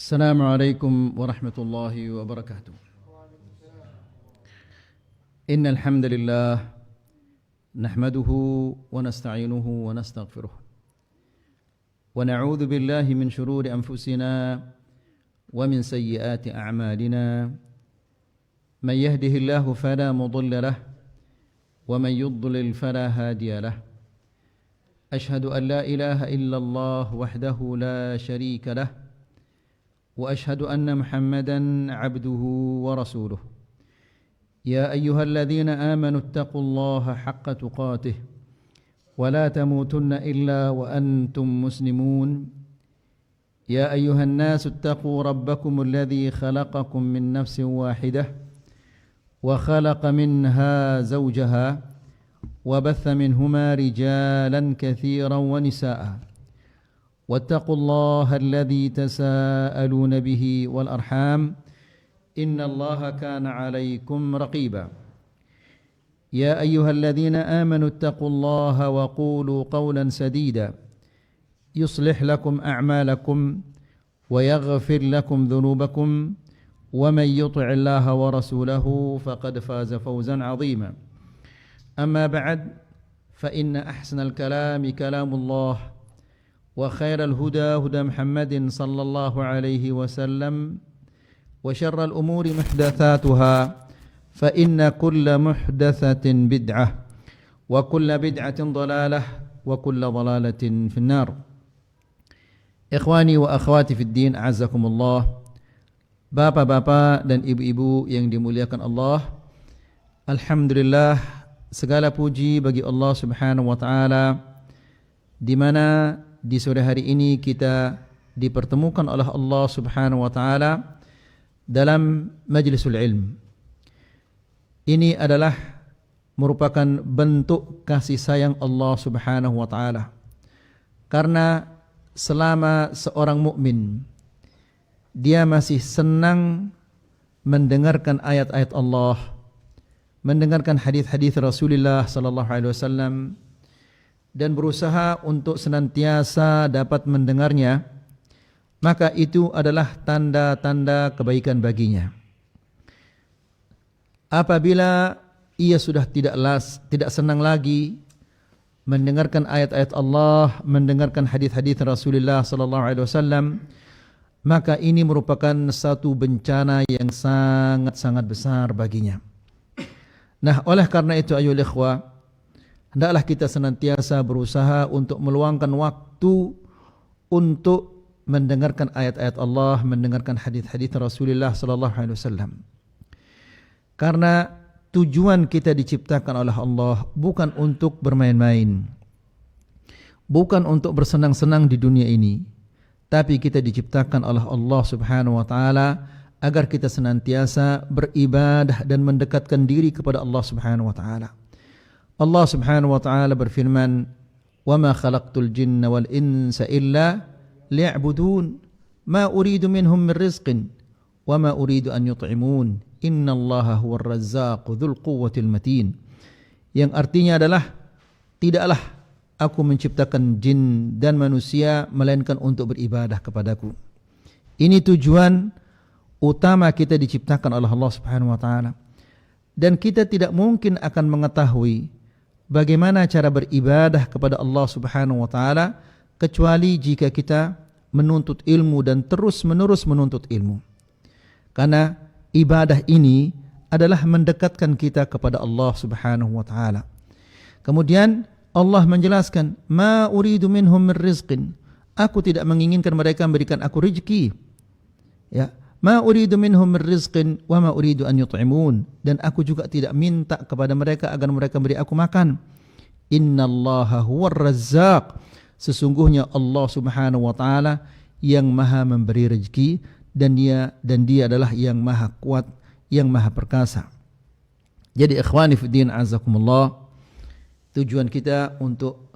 السلام عليكم ورحمة الله وبركاته. إن الحمد لله نحمده ونستعينه ونستغفره ونعوذ بالله من شرور أنفسنا ومن سيئات أعمالنا. من يهده الله فلا مضل له ومن يضلل فلا هادي له. أشهد أن لا إله إلا الله وحده لا شريك له وأشهد أن محمدا عبده ورسوله. يا أيها الذين آمنوا اتقوا الله حق تقاته ولا تموتن إلا وأنتم مسلمون. يا أيها الناس اتقوا ربكم الذي خلقكم من نفس واحدة وخلق منها زوجها وبث منهما رجالا كثيرا ونساء. واتقوا الله الذي تساءلون به والأرحام إن الله كان عليكم رقيبا. يا أيها الذين آمنوا اتقوا الله وقولوا قولا سديدا يصلح لكم أعمالكم ويغفر لكم ذنوبكم ومن يطع الله ورسوله فقد فاز فوزا عظيما. أما بعد فإن أحسن الكلام كلام الله وخير الهدى هدى محمد صلى الله عليه وسلم وشر الأمور محدثاتها فإن كل محدثة بدعة وكل بدعة ضلالة وكل ضلالة في النار. Ikhwani wa akhwati fid din, a'azzakumullah. Bapak-bapak dan ibu-ibu yang dimuliakan Allah, alhamdulillah, segala puji bagi Allah Subhanahu wa taala di mana di sore hari ini kita dipertemukan oleh Allah Subhanahu wa taala dalam majlisul ilm. Ini adalah merupakan bentuk kasih sayang Allah Subhanahu wa taala. Karena selama seorang mukmin dia masih senang mendengarkan ayat-ayat Allah, mendengarkan hadis-hadis Rasulullah sallallahu alaihi wasallam dan berusaha untuk senantiasa dapat mendengarnya, maka itu adalah tanda-tanda kebaikan baginya. Apabila ia sudah tidak senang lagi mendengarkan ayat-ayat Allah, mendengarkan hadis-hadis Rasulullah sallallahu alaihi wasallam, maka ini merupakan satu bencana yang sangat-sangat besar baginya. Nah, oleh karena itu ayolah ikhwah, hendaklah kita senantiasa berusaha untuk meluangkan waktu untuk mendengarkan ayat-ayat Allah, mendengarkan hadis-hadis Rasulullah sallallahu alaihi wasallam. Karena tujuan kita diciptakan oleh Allah bukan untuk bermain-main, bukan untuk bersenang-senang di dunia ini, tapi kita diciptakan oleh Allah Subhanahu wa taala agar kita senantiasa beribadah dan mendekatkan diri kepada Allah Subhanahu wa taala. Allah Subhanahu wa taala berfirman, "Wa ma khalaqtul jinna wal insa illa liya'budun, ma uridu minhum min rizqin wa ma uridu an yut'imun, innallaha huwar razzaqu dzul quwwatil matin." Yang artinya adalah, tidaklah aku menciptakan jin dan manusia melainkan untuk beribadah kepadaku. Ini tujuan utama kita diciptakan oleh Allah Subhanahu wa taala. Dan kita tidak mungkin akan mengetahui bagaimana cara beribadah kepada Allah Subhanahu wa taala kecuali jika kita menuntut ilmu dan terus-menerus menuntut ilmu. Karena ibadah ini adalah mendekatkan kita kepada Allah Subhanahu wa taala. Kemudian Allah menjelaskan, "Ma uridu minhum min rizqin." Aku tidak menginginkan mereka memberikan aku rezeki. Ya, "Ma uridu minhum min rizqin wa ma uridu an yut'imun." Dan aku juga tidak minta kepada mereka agar mereka beri aku makan. Innallaha huwar razzaq. Sesungguhnya Allah Subhanahu wa taala yang Maha memberi rezeki, dan dia adalah yang Maha kuat, yang Maha perkasa. Jadi ikhwani fiddin, azakumullah, tujuan kita untuk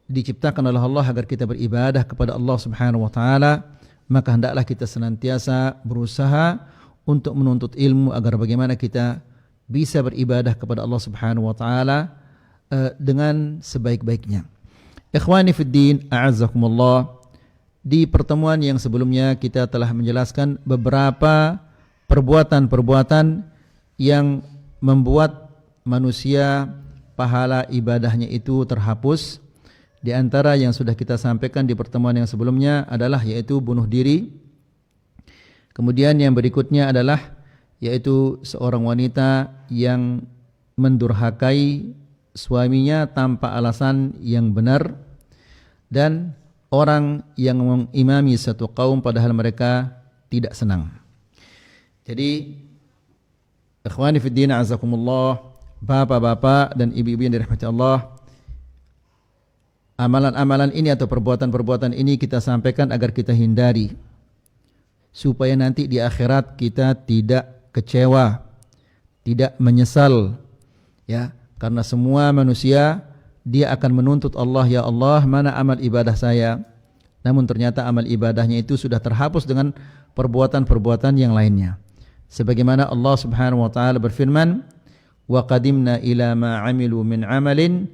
diciptakan oleh Allah agar kita beribadah kepada Allah Subhanahu wa taala, maka hendaklah kita senantiasa berusaha untuk menuntut ilmu agar bagaimana kita bisa beribadah kepada Allah Subhanahu wa taala dengan sebaik-baiknya. Ikhwani fiddin, a'azzakumullah, di pertemuan yang sebelumnya kita telah menjelaskan beberapa perbuatan-perbuatan yang membuat manusia pahala ibadahnya itu terhapus. Di antara yang sudah kita sampaikan di pertemuan yang sebelumnya adalah yaitu bunuh diri. Kemudian yang berikutnya adalah yaitu seorang wanita yang mendurhakai suaminya tanpa alasan yang benar, dan orang yang mengimami satu kaum padahal mereka tidak senang. Jadi ikhwani fi din azakumullah, bapak-bapak dan ibu-ibu yang dirahmati Allah, amalan-amalan ini atau perbuatan-perbuatan ini kita sampaikan agar kita hindari, supaya nanti di akhirat kita tidak kecewa, tidak menyesal, ya, karena semua manusia dia akan menuntut Allah, ya Allah, mana amal ibadah saya? Namun ternyata amal ibadahnya itu sudah terhapus dengan perbuatan-perbuatan yang lainnya. Sebagaimana Allah Subhanahu wa taala berfirman, "Wa qadimna ila ma 'amilu min 'amalin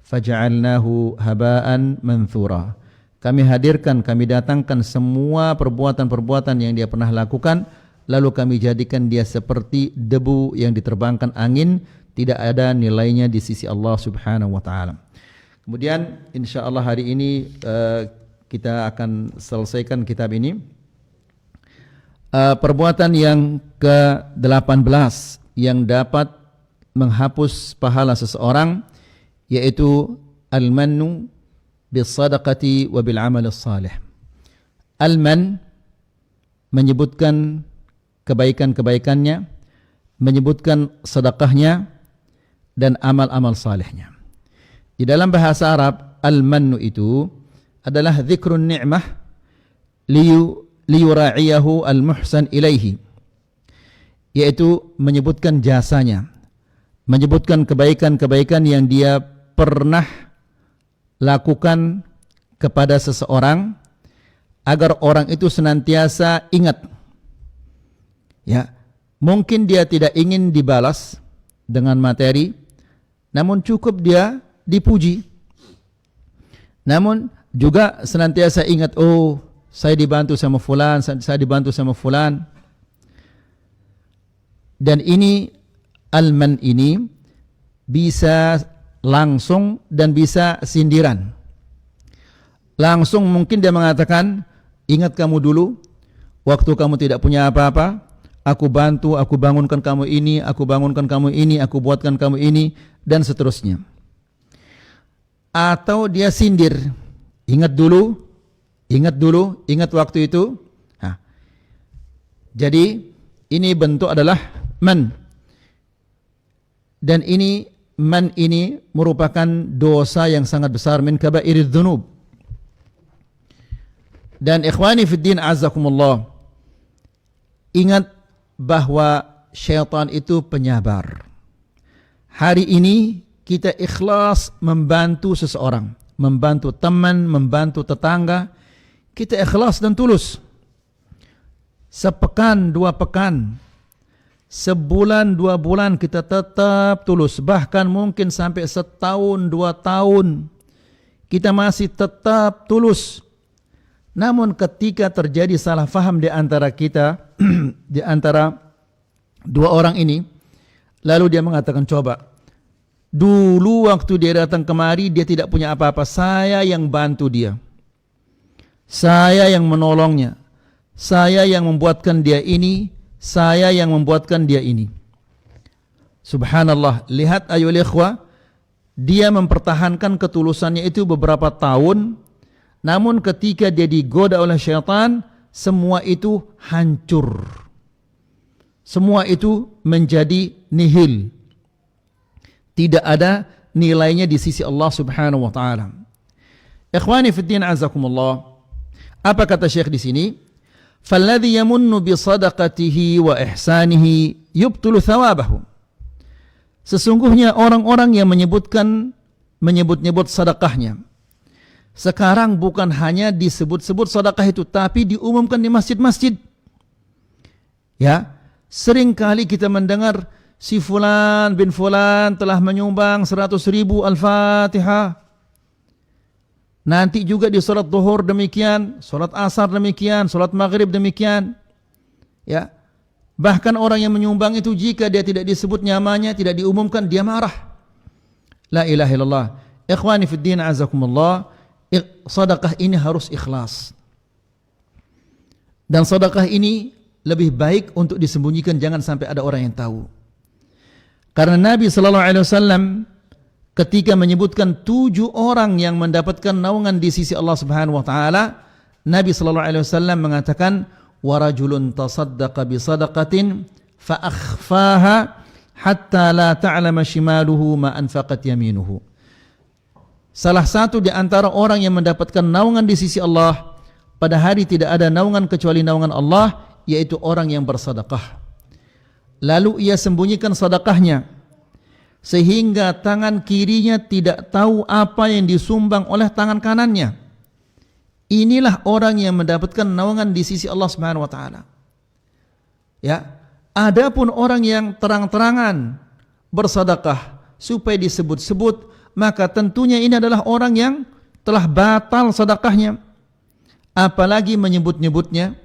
faj'alnahu haba'an manthura." Kami hadirkan, kami datangkan semua perbuatan-perbuatan yang dia pernah lakukan, lalu kami jadikan dia seperti debu yang diterbangkan angin, tidak ada nilainya di sisi Allah Subhanahu wa taala. Kemudian insyaallah hari ini kita akan selesaikan kitab ini. Perbuatan yang ke-18 yang dapat menghapus pahala seseorang yaitu al-mannu bis-sadaqati wa bil amal salih. Al-man menyebutkan kebaikan-kebaikannya, menyebutkan sedekahnya dan amal-amal salihnya. Di dalam bahasa Arab, al-mannu itu adalah dzikrun ni'mah liyura'iyahu al-muhsan ilaihi, yaitu menyebutkan jasanya, menyebutkan kebaikan-kebaikan yang dia pernah lakukan kepada seseorang agar orang itu senantiasa ingat. Ya, mungkin dia tidak ingin dibalas dengan materi, namun cukup dia dipuji. Namun juga senantiasa ingat, oh, saya dibantu sama fulan, saya dibantu sama fulan. Dan ini al-man ini bisa langsung dan bisa sindiran. Langsung mungkin dia mengatakan, ingat kamu dulu waktu kamu tidak punya apa-apa, aku bantu, aku bangunkan kamu ini, aku bangunkan kamu ini, aku buatkan kamu ini, dan seterusnya. Atau dia sindir, ingat dulu, ingat waktu itu. Nah, jadi ini bentuk adalah man. Dan ini man ini merupakan dosa yang sangat besar, min kabairidz dzunub. Dan ikhwani fid din azzakumullah, ingat bahwa syaitan itu penyabar. Hari ini kita ikhlas membantu seseorang, membantu teman, membantu tetangga, kita ikhlas dan tulus. Sepekan, 2 pekan, sebulan, 2 bulan kita tetap tulus. Bahkan mungkin sampai setahun, 2 tahun kita masih tetap tulus. Namun ketika terjadi salah faham di antara kita, di antara 2 orang ini, lalu dia mengatakan, coba, dulu waktu dia datang kemari dia tidak punya apa-apa, saya yang bantu dia, saya yang menolongnya, saya yang membuatkan dia ini, saya yang membuatkan dia ini. Subhanallah, lihat ayo ikhwah, dia mempertahankan ketulusannya itu beberapa tahun. Namun ketika dia digoda oleh syaitan, semua itu hancur. Semua itu menjadi nihil. Tidak ada nilainya di sisi Allah Subhanahu wa taala. Ikhwani fid din azakumullah. Apa kata Syekh di sini? Falladhi yamunnu bi sadaqatihi wa ihsanihi yubtulu thawabahu. Sesungguhnya orang-orang yang menyebut-nyebut sedekahnya, sekarang bukan hanya disebut-sebut sedekah itu, tapi diumumkan di masjid-masjid. Ya, sering kali kita mendengar si fulan bin fulan telah menyumbang 100.000 Al-Fatihah. Nanti juga di salat zuhur demikian, salat asar demikian, salat maghrib demikian. Ya. Bahkan orang yang menyumbang itu jika dia tidak disebut namanya, tidak diumumkan, dia marah. La ilaha illallah. Ikhwani fid din azakumullah, sedekah ini harus ikhlas. Dan sedekah ini lebih baik untuk disembunyikan, jangan sampai ada orang yang tahu. Karena Nabi sallallahu alaihi wasallam ketika menyebutkan 7 orang yang mendapatkan naungan di sisi Allah Subhanahu wa taala, Nabi sallallahu alaihi wasallam mengatakan, "Wa rajulun tasaddaqa bi sadaqatin fa akhfaha hatta la ta'lama shimaluhu ma anfaqat yaminuhu." Salah satu di antara orang yang mendapatkan naungan di sisi Allah, pada hari tidak ada naungan kecuali naungan Allah, yaitu orang yang bersedekah. Lalu ia sembunyikan sedekahnya sehingga tangan kirinya tidak tahu apa yang disumbang oleh tangan kanannya. Inilah orang yang mendapatkan naungan di sisi Allah Subhanahu wa taala. Ya, adapun orang yang terang-terangan bersedekah supaya disebut-sebut, maka tentunya ini adalah orang yang telah batal sedekahnya, apalagi menyebut-nyebutnya.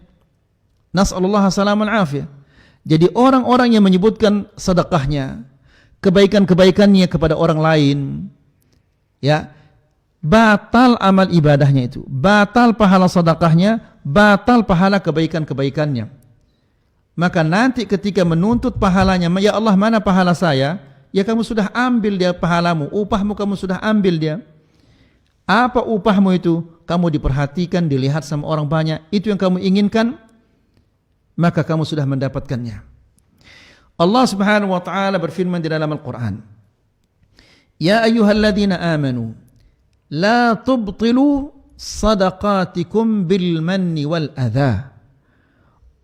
Nas'alullah salaman afiyah. Jadi orang-orang yang menyebutkan sedekahnya, kebaikan-kebaikannya kepada orang lain, ya, batal amal ibadahnya itu, batal pahala sedekahnya, batal pahala kebaikan-kebaikannya. Maka nanti ketika menuntut pahalanya, ya Allah mana pahala saya? Ya kamu sudah ambil dia pahalamu, upahmu kamu sudah ambil dia. Apa upahmu itu? Kamu diperhatikan, dilihat sama orang banyak, itu yang kamu inginkan, maka kamu sudah mendapatkannya. Allah Subhanahu wa taala berfirman di dalam Al-Qur'an, "Ya ayyuhalladzina amanu la tubtilu sadaqatikum bil manni wal adha."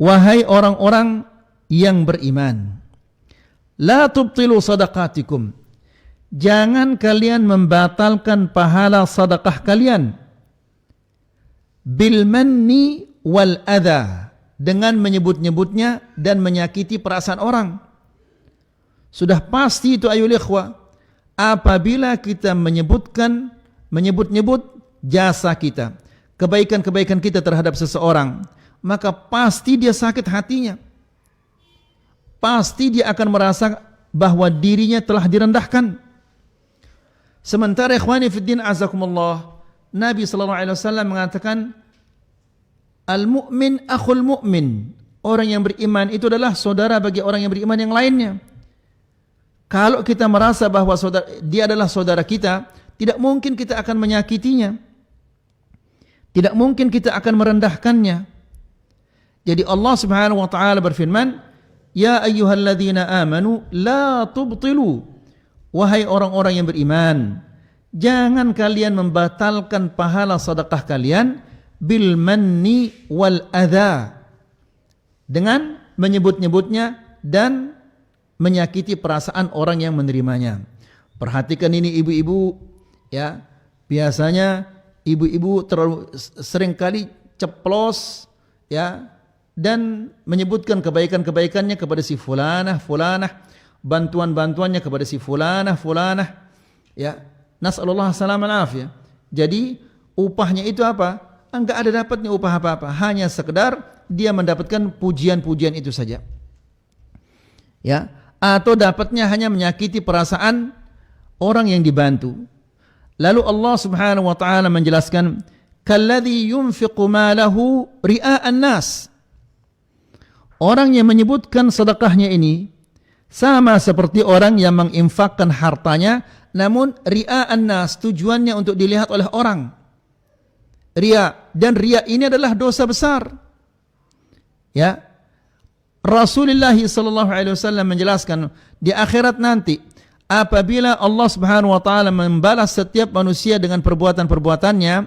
Wahai orang-orang yang beriman, la tubtilu sadaqatikum, jangan kalian membatalkan pahala sedekah kalian, bil manni wal adha, dengan menyebut-nyebutnya dan menyakiti perasaan orang. Sudah pasti itu ayol ikhwah, apabila kita menyebut-nyebut jasa kita, kebaikan-kebaikan kita terhadap seseorang, maka pasti dia sakit hatinya. Pasti dia akan merasa bahwa dirinya telah direndahkan. Sementara ikhwani fiddin azakumullah, Nabi sallallahu alaihi wasallam mengatakan, al-mu'min akhul mu'min. Orang yang beriman itu adalah saudara bagi orang yang beriman yang lainnya. Kalau kita merasa bahwa dia adalah saudara kita, tidak mungkin kita akan menyakitinya. Tidak mungkin kita akan merendahkannya. Jadi Allah Subhanahu wa taala berfirman, "Ya ayyuhalladzina amanu la tubtilu." Wahai orang-orang yang beriman, jangan kalian membatalkan pahala sedekah kalian bil manni wal adha, dengan menyebut-nyebutnya dan menyakiti perasaan orang yang menerimanya. Perhatikan ini ibu-ibu, ya. Biasanya ibu-ibu terlalu sering kali ceplos, ya, dan menyebutkan kebaikan-kebaikannya kepada si fulanah, bantuan-bantuannya kepada si fulanah, ya. Nas'alullah salaman afiyah. Jadi upahnya itu apa? Enggak ada dapatnya upah apa-apa, hanya sekedar dia mendapatkan pujian-pujian itu saja. Ya, atau dapatnya hanya menyakiti perasaan orang yang dibantu. Lalu Allah Subhanahu wa taala menjelaskan, "Kalladzi yunfiqu malahu ria'an nas." Orang yang menyebutkan sedekahnya ini sama seperti orang yang menginfakkan hartanya namun ria'an nas, tujuannya untuk dilihat oleh orang. Ria, dan ria ini adalah dosa besar. Ya, Rasulullah sallallahu alaihi wasallam menjelaskan di akhirat nanti, apabila Allah Subhanahu wa taala membalas setiap manusia dengan perbuatan-perbuatannya,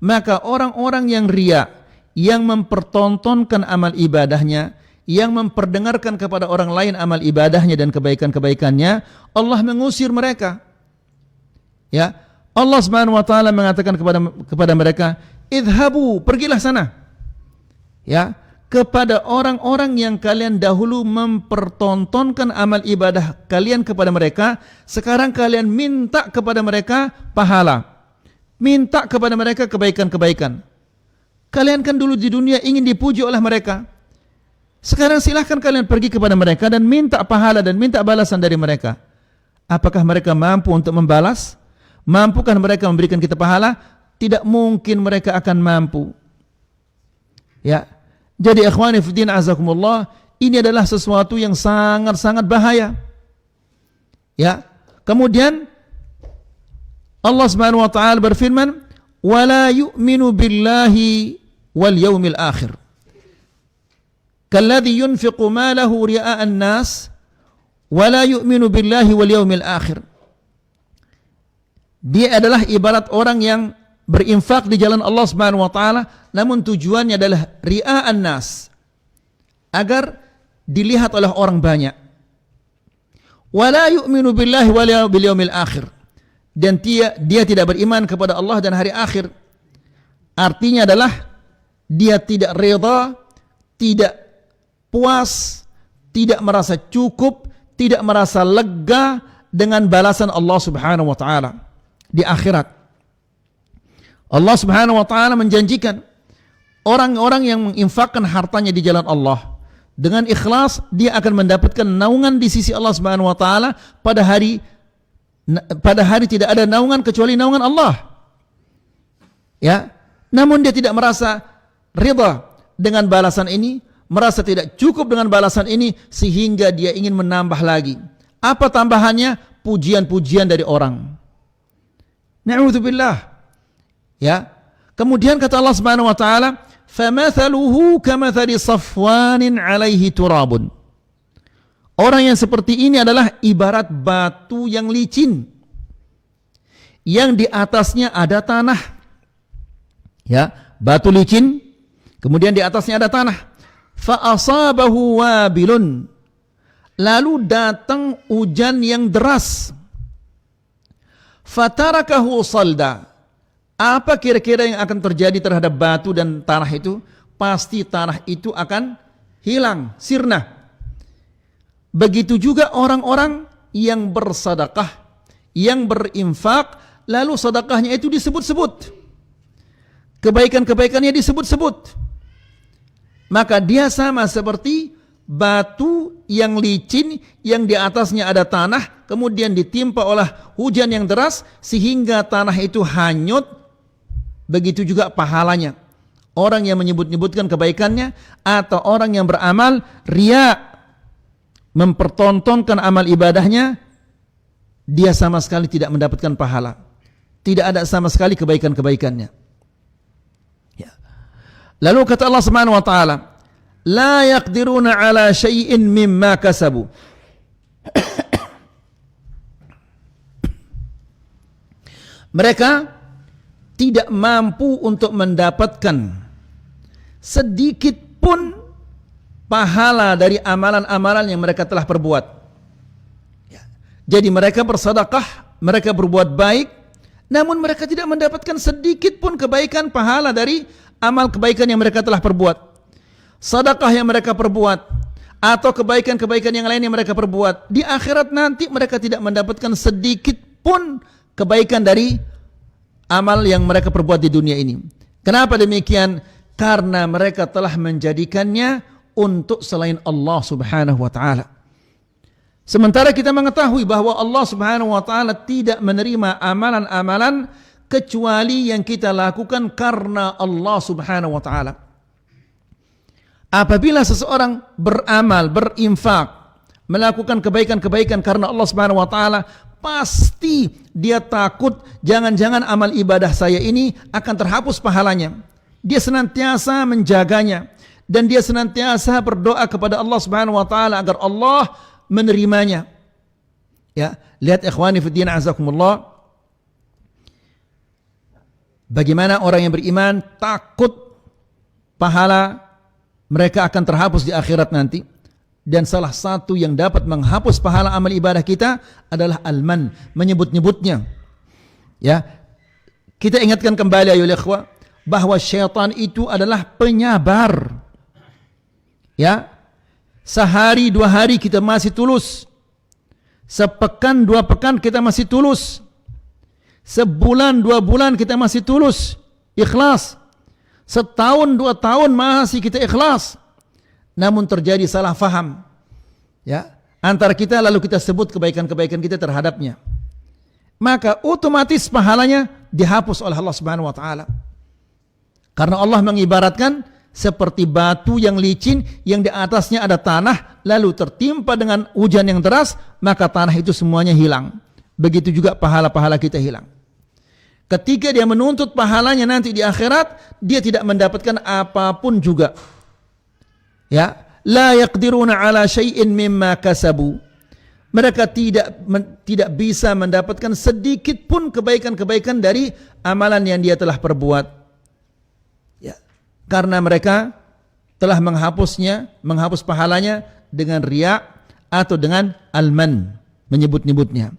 maka orang-orang yang ria, yang mempertontonkan amal ibadahnya, yang memperdengarkan kepada orang lain amal ibadahnya dan kebaikan-kebaikannya, Allah mengusir mereka. Ya, Allah Subhanahu wa taala mengatakan kepada mereka, "Idhabu, pergilah sana." Ya, kepada orang-orang yang kalian dahulu mempertontonkan amal ibadah kalian kepada mereka, sekarang kalian minta kepada mereka pahala. minta kepada mereka kebaikan-kebaikan. Kalian kan dulu di dunia ingin dipuji oleh mereka. Sekarang silahkan kalian pergi kepada mereka dan minta pahala dan minta balasan dari mereka. Apakah mereka mampu untuk membalas? Mampukah mereka memberikan kita pahala? Tidak mungkin mereka akan mampu. Ya. Jadi ikhwani fiddin azakumullah, ini adalah sesuatu yang sangat-sangat bahaya. Ya. Kemudian Allah Subhanahu wa taala berfirman, "Wala yu'minu billahi wal yaumil akhir. Kalladhi yunfiqu malahu ria'an nas wala yu'minu billahi wal yaumil akhir." Dia adalah ibarat orang yang berinfak di jalan Allah Subhanahu wa taala namun tujuannya adalah ria'an nas, agar dilihat oleh orang banyak. Wala yu'minu billahi wal yaumil akhir. Dan dia tidak beriman kepada Allah dan hari akhir. Artinya adalah dia tidak reda, tidak puas, tidak merasa cukup, tidak merasa lega dengan balasan Allah Subhanahu wa taala di akhirat. Allah Subhanahu wa taala menjanjikan orang-orang yang menginfakkan hartanya di jalan Allah dengan ikhlas, dia akan mendapatkan naungan di sisi Allah Subhanahu wa taala pada hari tidak ada naungan kecuali naungan Allah. Ya, namun dia tidak merasa ridha dengan balasan ini, merasa tidak cukup dengan balasan ini sehingga dia ingin menambah lagi. Apa tambahannya? Pujian-pujian dari orang. Na'udzubillah. Ya. Kemudian kata Allah Subhanahu wa taala, "Famathaluhu kamathali safwanin 'alaihi turabun." Orang yang seperti ini adalah ibarat batu yang licin yang di atasnya ada tanah. Ya, batu licin, kemudian di atasnya ada tanah. Fa asabahu wabilun. Lalu datang hujan yang deras. Fatarakahu salda. Apa kira-kira yang akan terjadi terhadap batu dan tanah itu? Pasti tanah itu akan hilang, sirna. Begitu juga orang-orang yang bersedekah, yang berinfak, lalu sedekahnya itu disebut-sebut. Kebaikan-kebaikannya disebut-sebut. Maka dia sama seperti batu yang licin yang di atasnya ada tanah, kemudian ditimpa oleh hujan yang deras sehingga tanah itu hanyut. Begitu juga pahalanya. Orang yang menyebut-nyebutkan kebaikannya atau orang yang beramal riya, mempertontonkan amal ibadahnya, dia sama sekali tidak mendapatkan pahala. Tidak ada sama sekali kebaikan-kebaikannya. Ya. Lalu kata Allah Subhanahu wa taala, "La yaqdiruna ala syai'in mimma kasabu." Mereka tidak mampu untuk mendapatkan sedikit pun pahala dari amalan-amalan yang mereka telah perbuat. Ya. Jadi mereka bersedekah, mereka berbuat baik, namun mereka tidak mendapatkan sedikit pun kebaikan pahala dari amal kebaikan yang mereka telah perbuat. Sedekah yang mereka perbuat atau kebaikan-kebaikan yang lain yang mereka perbuat, di akhirat nanti mereka tidak mendapatkan sedikit pun kebaikan dari amal yang mereka perbuat di dunia ini. Kenapa demikian? Karena mereka telah menjadikannya untuk selain Allah Subhanahu wa taala. Sementara kita mengetahui bahwa Allah Subhanahu wa taala tidak menerima amalan-amalan kecuali yang kita lakukan karena Allah Subhanahu wa taala. Apabila seseorang beramal, berinfak, melakukan kebaikan-kebaikan karena Allah Subhanahu wa taala, pasti dia takut jangan-jangan amal ibadah saya ini akan terhapus pahalanya. Dia senantiasa menjaganya dan dia senantiasa berdoa kepada Allah Subhanahu wa taala agar Allah menerimanya. Ya, lihat ikhwani fiddin azakumullah, bagaimana orang yang beriman takut pahala mereka akan terhapus di akhirat nanti. Dan salah satu yang dapat menghapus pahala amal ibadah kita adalah alman, menyebut-nyebutnya. Ya, kita ingatkan kembali ayo ikhwah bahwa syaitan itu adalah penyabar. Ya, sehari dua hari kita masih tulus, sepekan dua pekan kita masih tulus. Sebulan, 2 bulan kita masih tulus, ikhlas. Setahun, 2 tahun masih kita ikhlas. Namun terjadi salah faham, ya, antara kita, lalu kita sebut kebaikan-kebaikan kita terhadapnya. Maka otomatis pahalanya dihapus oleh Allah Subhanahu wa taala. Karena Allah mengibaratkan seperti batu yang licin yang di atasnya ada tanah, lalu tertimpa dengan hujan yang deras, maka tanah itu semuanya hilang. Begitu juga pahala-pahala kita hilang. Ketika dia menuntut pahalanya nanti di akhirat, dia tidak mendapatkan apapun juga. Ya, la yaqdiruna ala syai'in mimma kasabu. Mereka tidak bisa mendapatkan sedikit pun kebaikan-kebaikan dari amalan yang dia telah perbuat. Ya, karena mereka telah menghapus pahalanya dengan riya atau dengan al-man, menyebut-nyebutnya.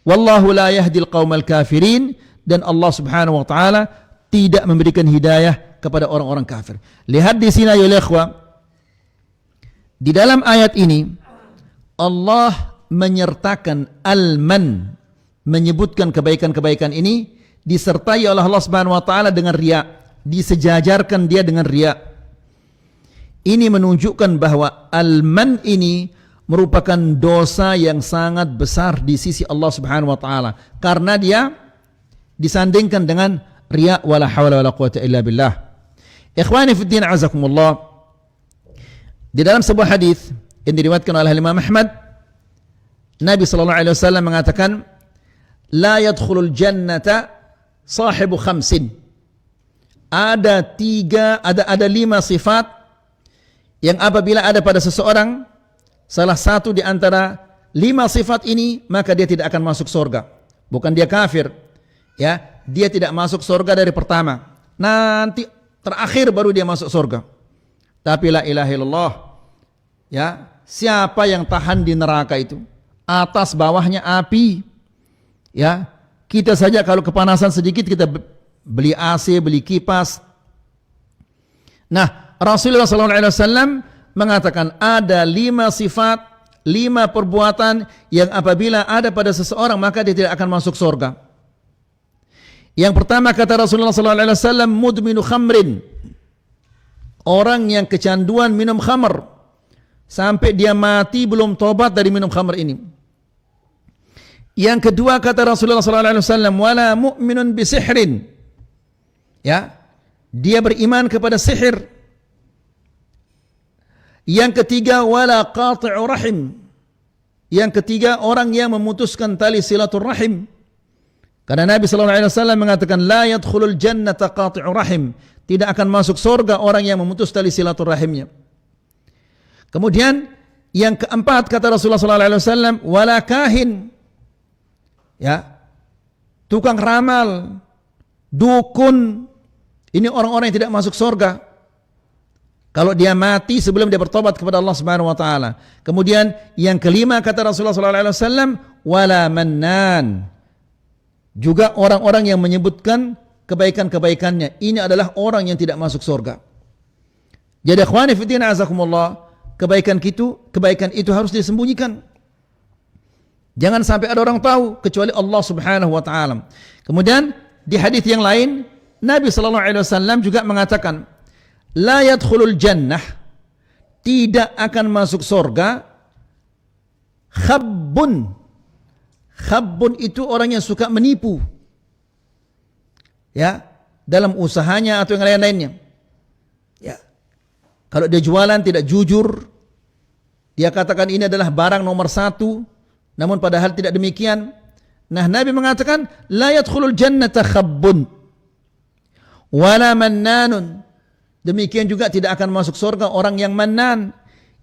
Wallahu la yahdil qaumal kafirin, dan Allah Subhanahu wa taala tidak memberikan hidayah kepada orang-orang kafir. Lihat di sini ya ikhwah, di dalam ayat ini Allah menyertakan al-man, menyebutkan kebaikan-kebaikan ini disertai oleh Allah Subhanahu wa taala dengan riya, disejajarkan dia dengan riya. Ini menunjukkan bahwa al-man ini merupakan dosa yang sangat besar di sisi Allah Subhanahu wa taala karena dia disandingkan dengan riya. Wala haula wala quwata illa billah. Ikhwani fi din, azakumullah. Di dalam sebuah hadis yang diriwayatkan oleh Imam Ahmad, Nabi sallallahu alaihi wasallam mengatakan, la yadkhulul jannata sahibu khamsin. Ada 5 sifat yang apabila ada pada seseorang salah satu di antara 5 sifat ini, maka dia tidak akan masuk surga. Bukan dia kafir, ya, dia tidak masuk surga dari pertama. Nanti terakhir baru dia masuk surga. Tapi la ilaha illallah, ya, siapa yang tahan di neraka itu? Atas bawahnya api. Ya, kita saja kalau kepanasan sedikit kita beli AC, beli kipas. Nah, Rasulullah SAW mengatakan ada 5 sifat, 5 perbuatan yang apabila ada pada seseorang maka dia tidak akan masuk surga. Yang pertama kata Rasulullah SAW, mudminu khamrin, orang yang kecanduan minum khamr sampai dia mati belum tobat dari minum khamr ini. Yang kedua kata Rasulullah SAW, wala mu'minun bisihrin, ya, dia beriman kepada sihir. Yang ketiga wala qati'u rahim, yang ketiga orang yang memutuskan tali silaturrahim. Karena Nabi SAW mengatakan la yadkhulul jannata qati'u rahim, tidak akan masuk surga orang yang memutus tali silaturrahimnya. Kemudian yang keempat kata Rasulullah SAW, wala kahin, ya, tukang ramal, dukun. Ini orang-orang yang tidak masuk surga kalau dia mati sebelum dia bertobat kepada Allah Subhanahu wa taala. Kemudian yang kelima kata Rasulullah SAW, wala mannan, juga orang-orang yang menyebutkan kebaikan-kebaikannya. Ini adalah orang yang tidak masuk surga. Jadi ikhwani fi din, azakumullah, kebaikan itu harus disembunyikan. Jangan sampai ada orang tahu kecuali Allah Subhanahu wa taala. Kemudian di hadis yang lain Nabi sallallahu alaihi wasallam juga mengatakan, la yadkhulul jannah, tidak akan masuk surga, khabbun. Khabbun itu orang yang suka menipu, ya, dalam usahanya atau yang lain-lainnya. Ya, kalau dia jualan tidak jujur, dia katakan ini adalah barang nomor 1, namun padahal tidak demikian. Nah, Nabi mengatakan la yadkhulul jannata khabbun wala mannanun. Demikian juga tidak akan masuk surga orang yang mannan,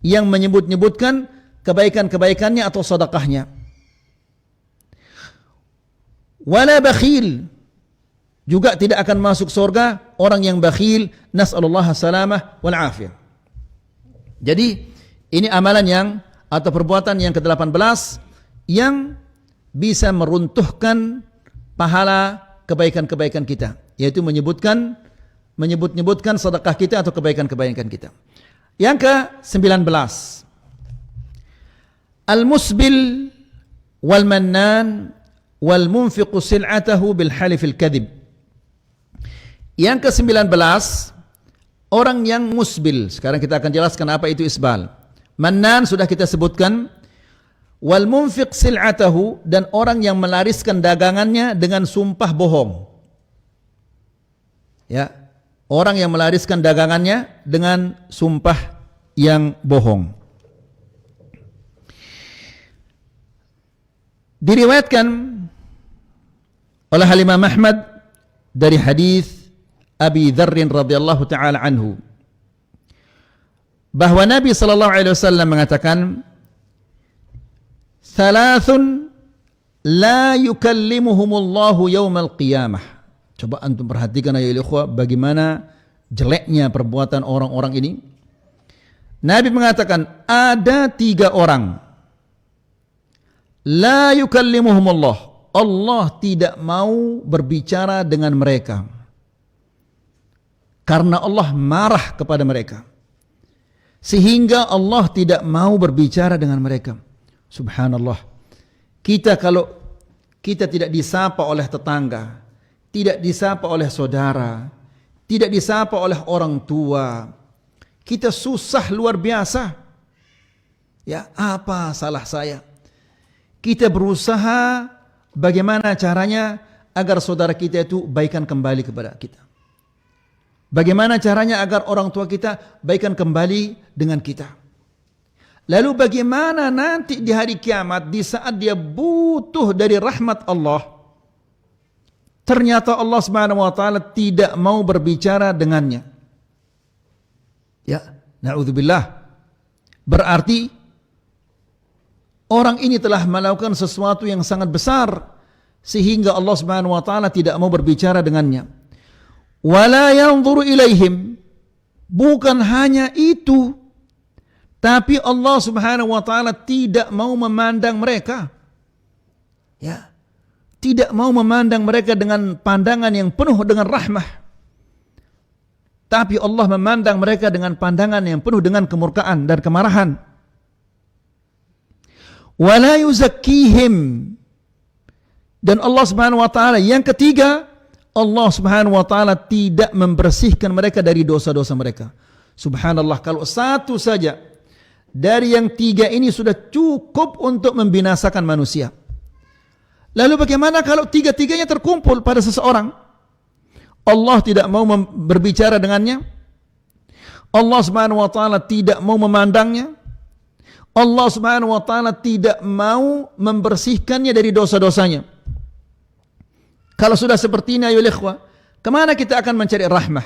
yang menyebut-nyebutkan kebaikan-kebaikannya atau sedekahnya. Wala bakhil, juga tidak akan masuk surga orang yang bakhil. Nas'alullah salamah wal afiyah. Jadi ini amalan yang atau perbuatan yang ke-18 yang bisa meruntuhkan pahala kebaikan-kebaikan kita, yaitu menyebut-nyebutkan sedekah kita atau kebaikan-kebaikan kita. Yang ke-19, al-musbil wal mannan wal munfiqu sil'atahu bil halifil kadhib. Yang ke-19, orang yang musbil. Sekarang kita akan jelaskan apa itu isbal. Mannan sudah kita sebutkan. Wal munfiq sil'atahu, dan orang yang melariskan dagangannya dengan sumpah bohong. Ya, orang yang melariskan dagangannya dengan sumpah yang bohong. Diriwayatkan oleh Imam Ahmad dari hadis Abi Dzar radhiyallahu taala anhu bahwa Nabi sallallahu alaihi wasallam mengatakan, "Thalathun la yukallimuhumullahu yaumal qiyamah." Coba antum perhatikan ya ikhwah, bagaimana jeleknya perbuatan orang-orang ini. Nabi mengatakan ada 3 orang, la yukallimuhumullah, Allah tidak mau berbicara dengan mereka karena Allah marah kepada mereka, sehingga Allah tidak mau berbicara dengan mereka. Subhanallah. Kalau kita tidak disapa oleh tetangga, tidak disapa oleh saudara, tidak disapa oleh orang tua, kita susah luar biasa. Ya, apa salah saya? Kita berusaha bagaimana caranya agar saudara kita itu baikan kembali kepada kita. Bagaimana caranya agar orang tua kita baikan kembali dengan kita. Lalu bagaimana nanti di hari kiamat, di saat dia butuh dari rahmat Allah, ternyata Allah Subhanahu wa taala tidak mau berbicara dengannya. Ya, na'udzubillah. Berarti orang ini telah melakukan sesuatu yang sangat besar sehingga Allah Subhanahu wa taala tidak mau berbicara dengannya. Wala yanzuru ilaihim. Bukan hanya itu, tapi Allah Subhanahu wa taala tidak mau memandang mereka. Ya. Tidak mau memandang mereka dengan pandangan yang penuh dengan rahmah. Tapi Allah memandang mereka dengan pandangan yang penuh dengan kemurkaan dan kemarahan. Wala yuzakkihim. Dan Allah Subhanahu wa taala yang ketiga, Allah Subhanahu wa taala tidak membersihkan mereka dari dosa-dosa mereka. Subhanallah, kalau satu saja dari yang 3 ini sudah cukup untuk membinasakan manusia. Lalu bagaimana kalau 3-3-nya terkumpul pada seseorang? Allah tidak mau berbicara dengannya. Allah Subhanahu wa taala tidak mau memandangnya. Allah Subhanahu wa taala tidak mau membersihkannya dari dosa-dosanya. Kalau sudah seperti ini ayo ikhwah, kemana kita akan mencari rahmah?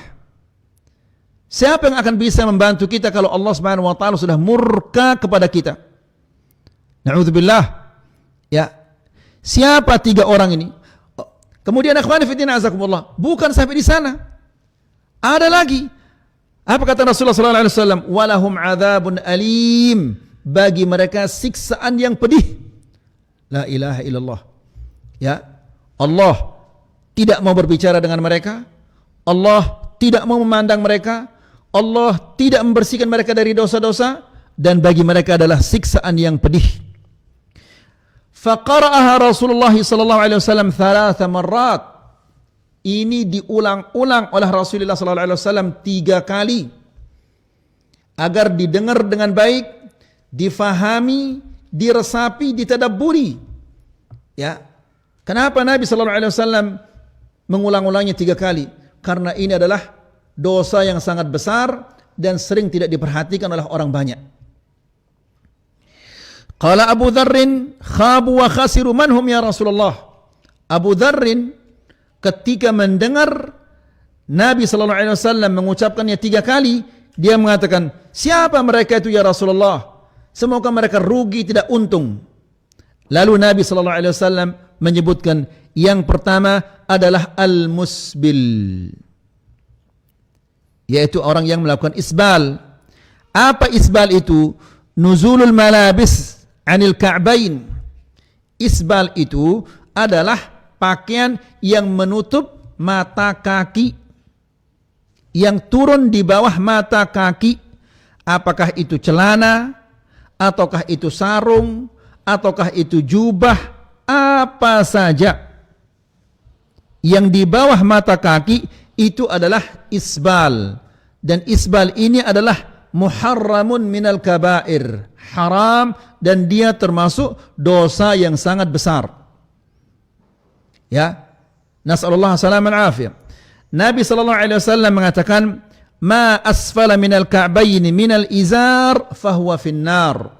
Siapa yang akan bisa membantu kita kalau Allah Subhanahu wa taala sudah murka kepada kita? Na'udzubillah. Ya. Siapa 3 orang ini? Kemudian akhwani fillah azakumullah, bukan sampai di sana. Ada lagi. Apa kata Rasulullah sallallahu alaihi wasallam? Walahum adzabun alim. Bagi mereka siksaan yang pedih. La ilaha illallah. Ya. Allah tidak mau berbicara dengan mereka. Allah tidak mau memandang mereka. Allah tidak membersihkan mereka dari dosa-dosa, dan bagi mereka adalah siksaan yang pedih. Faqara'aha Rasulullah sallallahu alaihi wasallam 3 marrat. Ini diulang-ulang oleh Rasulullah sallallahu alaihi wasallam 3 kali agar didengar dengan baik, difahami, diresapi, ditadabburi. Ya. Kenapa Nabi sallallahu alaihi wasallam mengulang-ulangnya 3 kali? Karena ini adalah dosa yang sangat besar dan sering tidak diperhatikan oleh orang banyak. Qala Abu Dzarrin khabu wa khasiru man hum ya Rasulullah. Abu Dzarrin ketika mendengar Nabi sallallahu alaihi wasallam mengucapkannya 3 kali, dia mengatakan, "Siapa mereka itu ya Rasulullah? Semoga mereka rugi tidak untung." Lalu Nabi sallallahu alaihi wasallam menyebutkan yang pertama adalah al-musbil, yaitu orang yang melakukan isbal. Apa isbal itu? Nuzulul malabis anil ka'bain. Isbal itu adalah pakaian yang menutup mata kaki, yang turun di bawah mata kaki. Apakah itu celana, ataukah itu sarung, ataukah itu jubah, apa saja yang di bawah mata kaki itu adalah isbal, dan isbal ini adalah muharramun minal kabair, haram, dan dia termasuk dosa yang sangat besar. Ya, nasallallahu salaman afiyah. Nabi sallallahu alaihi wasallam mengatakan, ma asfala minal ka'bayn minal izar fahuwa finnar.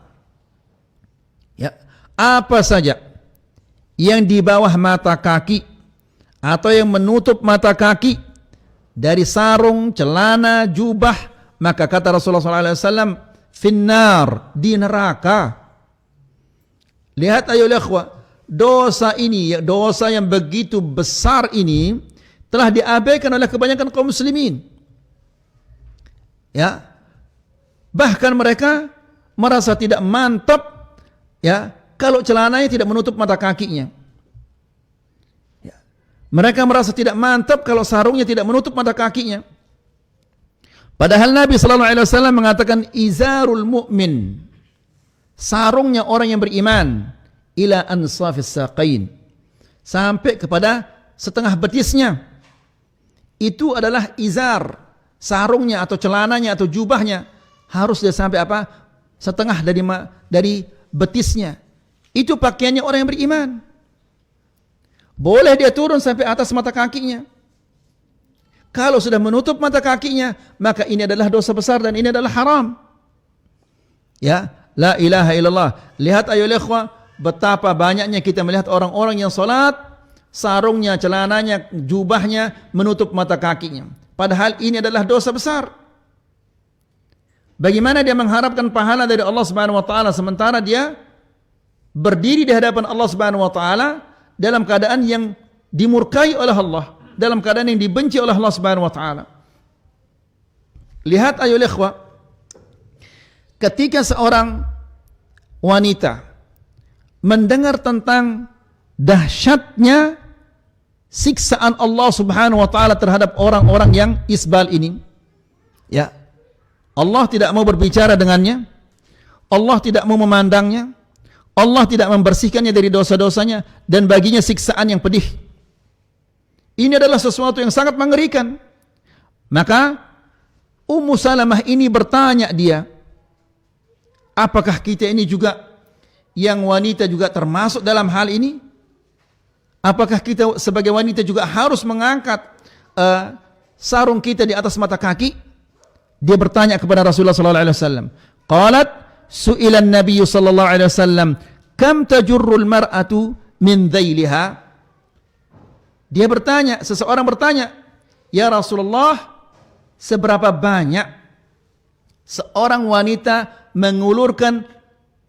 Ya, apa saja yang di bawah mata kaki atau yang menutup mata kaki dari sarung, celana, jubah, maka kata Rasulullah SAW, finnar, di neraka. Lihat ayo ikhwah, dosa ini, dosa yang begitu besar ini telah diabaikan oleh kebanyakan kaum muslimin. Ya, bahkan mereka merasa tidak mantap, ya, kalau celananya tidak menutup mata kakinya. Mereka merasa tidak mantap kalau sarungnya tidak menutup mata kakinya. Padahal Nabi sallallahu alaihi wasallam mengatakan izarul mu'min, sarungnya orang yang beriman, ila ansafis saqain, sampai kepada setengah betisnya. Itu adalah izar, sarungnya atau celananya atau jubahnya harus dia sampai apa? Setengah dari betisnya. Itu pakaiannya orang yang beriman. Boleh dia turun sampai atas mata kakinya. Kalau sudah menutup mata kakinya, maka ini adalah dosa besar dan ini adalah haram. Ya, la ilaha illallah. Lihat ayo ikhwah, betapa banyaknya kita melihat orang-orang yang salat, sarungnya, celananya, jubahnya menutup mata kakinya. Padahal ini adalah dosa besar. Bagaimana dia mengharapkan pahala dari Allah Subhanahu wa taala sementara dia berdiri di hadapan Allah Subhanahu wa taala dalam keadaan yang dimurkai oleh Allah, dalam keadaan yang dibenci oleh Allah Subhanahu wa taala. Lihat ayo ikhwah, ketika seorang wanita mendengar tentang dahsyatnya siksaan Allah Subhanahu wa taala terhadap orang-orang yang isbal ini, ya, Allah tidak mau berbicara dengannya, Allah tidak mau memandangnya, Allah tidak membersihkannya dari dosa-dosanya, dan baginya siksaan yang pedih. Ini adalah sesuatu yang sangat mengerikan. Maka Ummu Salamah ini bertanya dia, apakah kita ini juga yang wanita juga termasuk dalam hal ini? Apakah kita sebagai wanita juga harus mengangkat sarung kita di atas mata kaki? Dia bertanya kepada Rasulullah sallallahu alaihi wasallam. Qalat su'ilan Nabi sallallahu alaihi wasallam, kam tajurrul mar'atu min dhailiha? Dia bertanya, seseorang bertanya, ya Rasulullah, seberapa banyak seorang wanita mengulurkan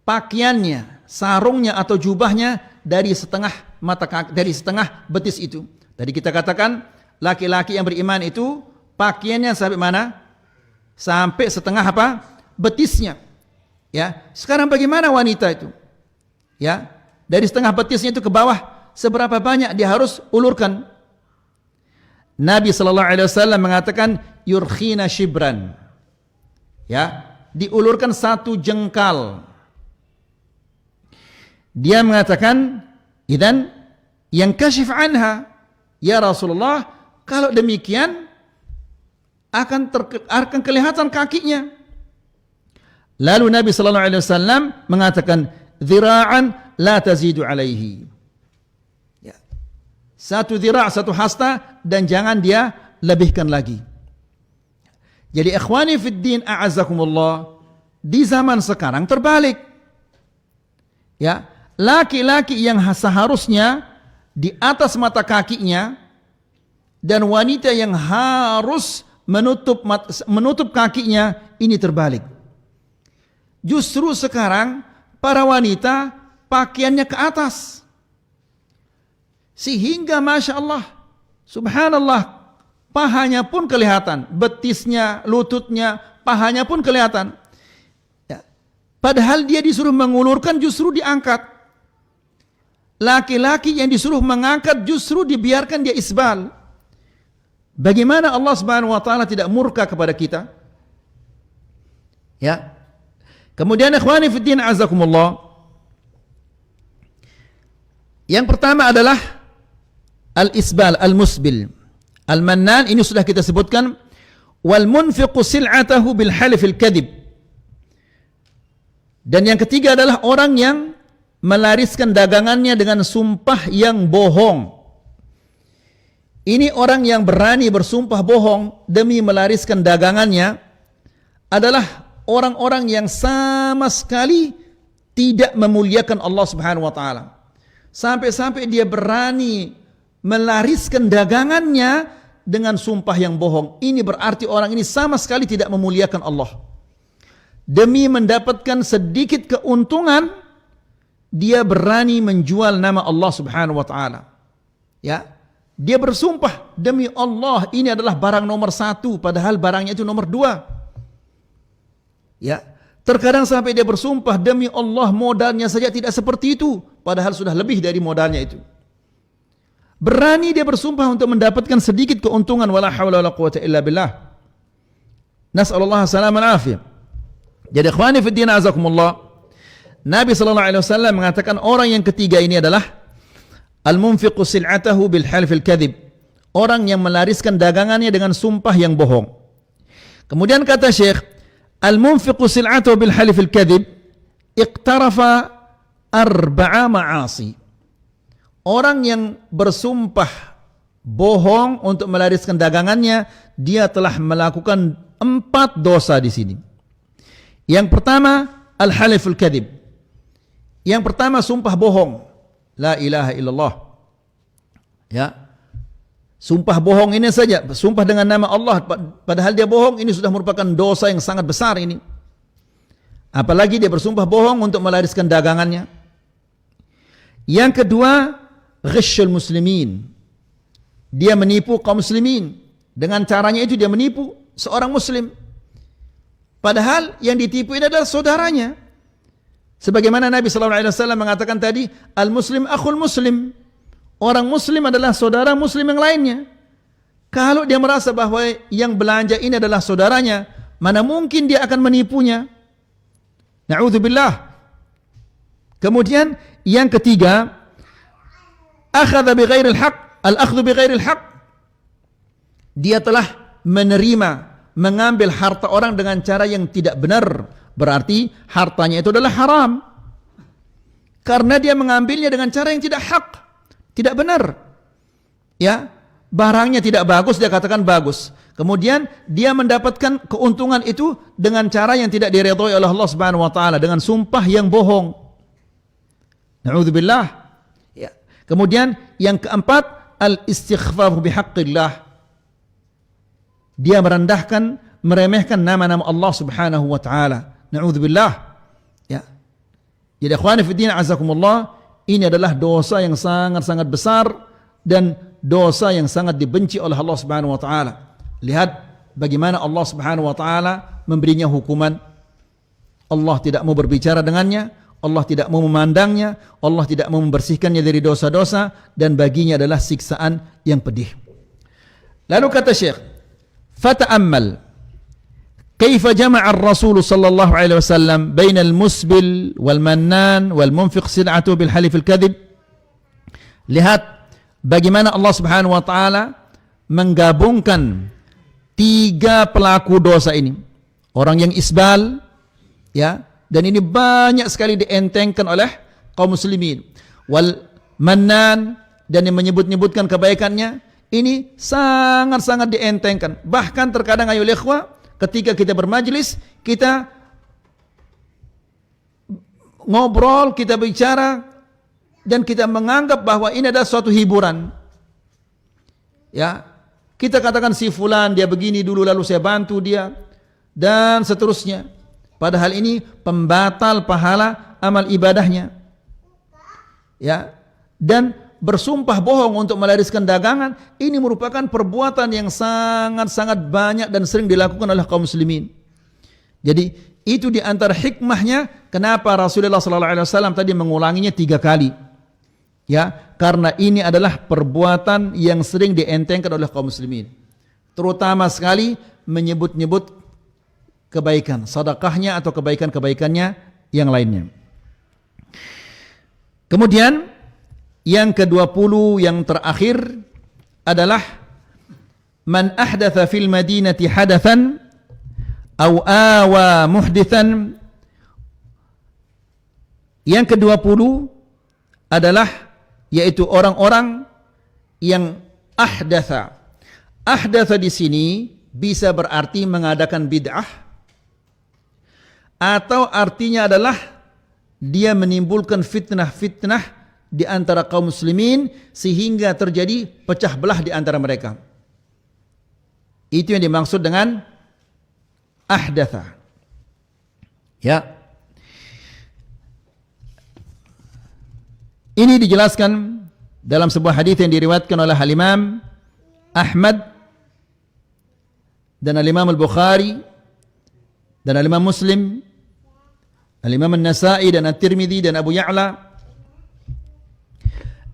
pakaiannya, sarungnya atau jubahnya dari setengah mata kaki, dari setengah betis itu? Tadi kita katakan laki-laki yang beriman itu pakaiannya sampai mana? Sampai setengah apa? Betisnya. Ya, sekarang bagaimana wanita itu? Ya, dari setengah betisnya itu ke bawah, seberapa banyak dia harus ulurkan? Nabi sallallahu alaihi wasallam mengatakan yurkhina shibran. Ya, diulurkan satu jengkal. Dia mengatakan, idan yang kashif anha, ya Rasulullah, kalau demikian akan kelihatan kakinya. Lalu Nabi sallallahu alaihi wasallam mengatakan dhira'an la tazidu alaihi. Ya. Satu dhira', satu hasta, dan jangan dia lebihkan lagi. Jadi ikhwani fid din a'azzakumullah, di zaman sekarang terbalik. Ya, laki-laki yang seharusnya di atas mata kakinya dan wanita yang harus menutup kakinya, ini terbalik. Justru sekarang para wanita pakaiannya ke atas, sehingga Masya Allah, Subhanallah, pahanya pun kelihatan, betisnya, lututnya, pahanya pun kelihatan. Ya. Padahal dia disuruh mengulurkan, justru diangkat. Laki-laki yang disuruh mengangkat justru dibiarkan dia isbal. Bagaimana Allah Subhanahu wa taala tidak murka kepada kita? Ya. Kemudian ikhwani fiddin azakumullah, Yang pertama adalah al-isbal, al-musbil. Al-mannan ini sudah kita sebutkan, wal munfiqu sil'atahu bil halifil kadhib. Dan yang ketiga adalah orang yang melariskan dagangannya dengan sumpah yang bohong. Ini orang yang berani bersumpah bohong demi melariskan dagangannya adalah orang-orang yang sama sekali tidak memuliakan Allah Subhanahu wa taala. Sampai-sampai dia berani melariskan dagangannya dengan sumpah yang bohong. Ini berarti orang ini sama sekali tidak memuliakan Allah. Demi mendapatkan sedikit keuntungan, dia berani menjual nama Allah Subhanahu wa taala. Ya, dia bersumpah demi Allah ini adalah barang nomor 1, padahal barangnya itu nomor 2. Ya, terkadang sampai dia bersumpah demi Allah modalnya saja tidak seperti itu, padahal sudah lebih dari modalnya itu. Berani dia bersumpah untuk mendapatkan sedikit keuntungan. Wala haula wala quwata illa billah. Nas'alullah salaman afiyah. Jadi ikhwani fi din azakumullah, Nabi sallallahu alaihi wasallam mengatakan orang yang ketiga ini adalah al-munfiqu sil'atahu bil halfil kadhib. Orang yang melariskan dagangannya dengan sumpah yang bohong. Kemudian kata Syekh, al-munfiqu sil'atahu bil halfil kadhib iqtarafa arba'a ma'asi. Orang yang bersumpah bohong untuk melariskan dagangannya, dia telah melakukan 4 dosa di sini. Yang pertama, al-haliful kadhib. Yang pertama, sumpah bohong. La ilaha illallah. Ya. Sumpah bohong ini saja, sumpah dengan nama Allah padahal dia bohong, ini sudah merupakan dosa yang sangat besar ini. Apalagi dia bersumpah bohong untuk melariskan dagangannya. Yang kedua, ghishul muslimin. Dia menipu kaum muslimin. Dengan caranya itu dia menipu seorang muslim. Padahal yang ditipu ini adalah saudaranya. Sebagaimana Nabi SAW mengatakan tadi, al-muslim akhul muslim. Orang muslim adalah saudara muslim yang lainnya. Kalau dia merasa bahwa yang belanja ini adalah saudaranya, mana mungkin dia akan menipunya? Na'udzubillah. Kemudian yang ketiga, akhadha bi ghairil haq, al-akhdhu bi ghairil haq. Dia telah menerima, mengambil harta orang dengan cara yang tidak benar. Berarti hartanya itu adalah haram. Karena dia mengambilnya dengan cara yang tidak hak, tidak benar. Ya, barangnya tidak bagus, dia katakan bagus. Kemudian dia mendapatkan keuntungan itu dengan cara yang tidak diridhoi oleh Allah Subhanahu wa taala, dengan sumpah yang bohong. Na'udzubillah. Ya. Kemudian yang keempat, al-istighfafu bihaqqillah. Dia merendahkan, meremehkan nama-nama Allah Subhanahu wa taala. Na'udzubillah. Ya. Jadi ikhwani fi din azakumullah, ini adalah dosa yang sangat-sangat besar dan dosa yang sangat dibenci oleh Allah Subhanahu wa taala. Lihat bagaimana Allah Subhanahu wa taala memberinya hukuman. Allah tidak mau berbicara dengannya, Allah tidak mau memandangnya, Allah tidak mau membersihkannya dari dosa-dosa, dan baginya adalah siksaan yang pedih. Lalu kata Syekh, fata'ammal kaifa jama'a ar-Rasul sallallahu alaihi wasallam baina al-musbil wal mannan wal munfiq sil'atu bil halif al-kadhib. Lihat bagaimana Allah Subhanahu wa taala menggabungkan 3 pelaku dosa ini. Orang yang isbal, ya, dan ini banyak sekali dientengkan oleh kaum muslimin. Wal mannan, dan yang menyebut-nyebutkan kebaikannya, ini sangat-sangat dientengkan. Bahkan terkadang ayo ikhwah, ketika kita bermajlis, kita ngobrol, kita bicara, dan kita menganggap bahwa ini adalah suatu hiburan. Ya, kita katakan si fulan dia begini dulu lalu saya bantu dia, dan seterusnya. Padahal ini pembatal pahala amal ibadahnya. Ya, dan bersumpah bohong untuk melariskan dagangan, ini merupakan perbuatan yang sangat-sangat banyak dan sering dilakukan oleh kaum muslimin. Jadi itu di antara hikmahnya kenapa Rasulullah SAW tadi mengulanginya 3 kali. Ya, karena ini adalah perbuatan yang sering dientengkan oleh kaum muslimin. Terutama sekali menyebut-nyebut kebaikan, sedekahnya atau kebaikan-kebaikannya yang lainnya. Kemudian Yang ke-20 yang terakhir adalah man ahdatha fil madinati hadathan aw awa muhdithan. Yang ke-20 adalah yaitu orang-orang yang ahdatha. Ahdatha di sini bisa berarti mengadakan bid'ah, atau artinya adalah dia menimbulkan fitnah-fitnah di antara kaum muslimin sehingga terjadi pecah belah di antara mereka. Itu yang dimaksud dengan ahdatha. Ya. Ini dijelaskan dalam sebuah hadis yang diriwayatkan oleh Al-Imam Ahmad dan Al-Imam Al-Bukhari dan Al-Imam Muslim, Al-Imam An-Nasa'i dan At-Tirmidzi dan Abu Ya'la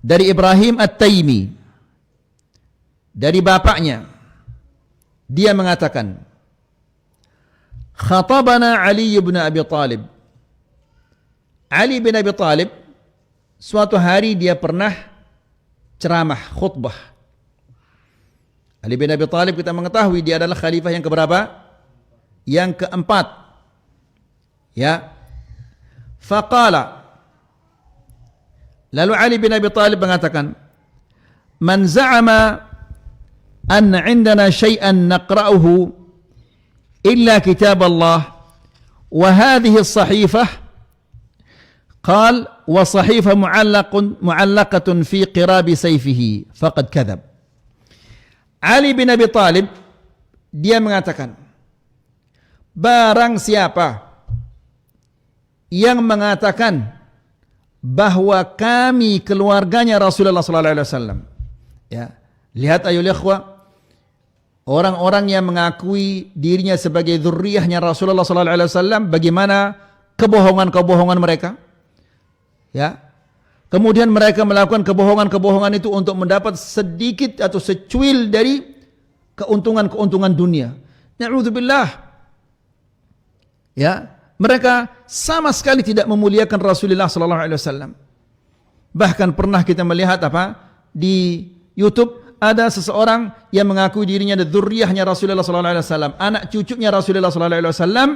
dari Ibrahim At-Taimi, dari bapaknya, dia mengatakan, khatabana Ali bin Abi Talib. Ali bin Abi Talib suatu hari dia pernah ceramah, khutbah. Ali bin Abi Talib kita mengetahui dia adalah khalifah yang keberapa? Yang keempat. Ya. Faqala, lalu Ali bin Abi Talib mengatakan, man za'ama anna indana syai'an naqra'uhu illa kitab Allah wa hadhihi as-sahifah, qal wa sahifah mu'allaqatun fi qirabi sayfihi faqad kadhab. Ali bin Abi Talib dia mengatakan, barang siapa yang mengatakan bahwa kami keluarganya Rasulullah sallallahu alaihi wasallam, ya, lihat ayol ikhwah, orang-orang yang mengakui dirinya sebagai dzurriyyahnya Rasulullah sallallahu alaihi wasallam, bagaimana kebohongan-kebohongan mereka, ya. Kemudian mereka melakukan kebohongan-kebohongan itu untuk mendapat sedikit atau secuil dari keuntungan-keuntungan dunia. Na'udzubillah. Ya, mereka sama sekali tidak memuliakan Rasulullah sallallahu alaihi wasallam. Bahkan pernah kita melihat di YouTube ada seseorang yang mengakui dirinya adalah dzurriyyahnya Rasulullah sallallahu alaihi wasallam, anak cucunya Rasulullah sallallahu alaihi wasallam,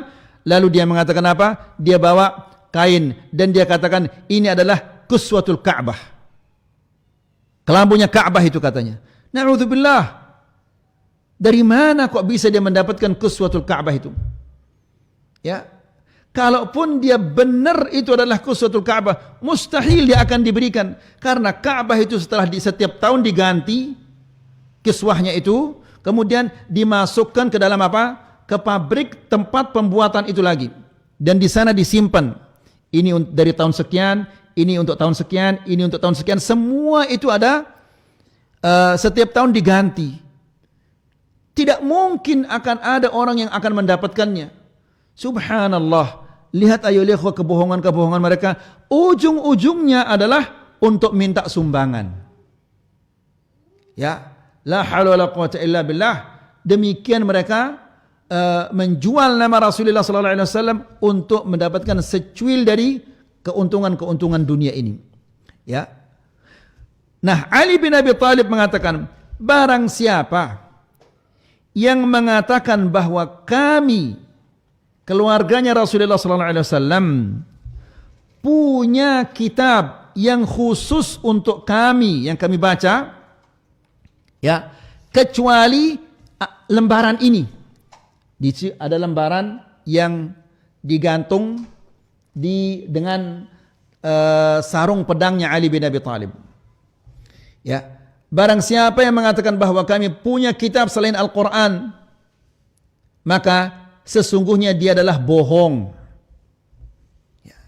lalu dia mengatakan apa? Dia bawa kain dan dia katakan ini adalah Quswatul Ka'bah. Kelambunya Ka'bah itu katanya. Na'udzubillah. Dari mana kok bisa dia mendapatkan Quswatul Ka'bah itu? Ya. Kalaupun dia benar itu adalah Quswatul Ka'bah, mustahil dia akan diberikan, karena Ka'bah itu setelah setiap tahun diganti kiswahnya itu, kemudian dimasukkan ke dalam ke pabrik tempat pembuatan itu lagi, dan di sana disimpan. Ini dari tahun sekian, ini untuk tahun sekian, ini untuk tahun sekian, semua itu ada setiap tahun diganti. Tidak mungkin akan ada orang yang akan mendapatkannya. Subhanallah. Lihat ayo lihat kebohongan-kebohongan mereka, ujung-ujungnya adalah untuk minta sumbangan. Ya, la haula wala quwwata illa billah. Demikian mereka menjual nama Rasulullah sallallahu alaihi wasallam untuk mendapatkan secuil dari keuntungan-keuntungan dunia ini. Ya. Nah, Ali bin Abi Talib mengatakan, barang siapa yang mengatakan bahwa kami keluarganya Rasulullah sallallahu alaihi wasallam punya kitab yang khusus untuk kami yang kami baca, ya, kecuali lembaran ini. Di sini ada lembaran yang digantung dengan sarung pedangnya Ali bin Abi Talib. Ya, barang siapa yang mengatakan bahwa kami punya kitab selain Al-Quran, maka sesungguhnya dia adalah bohong. Ya.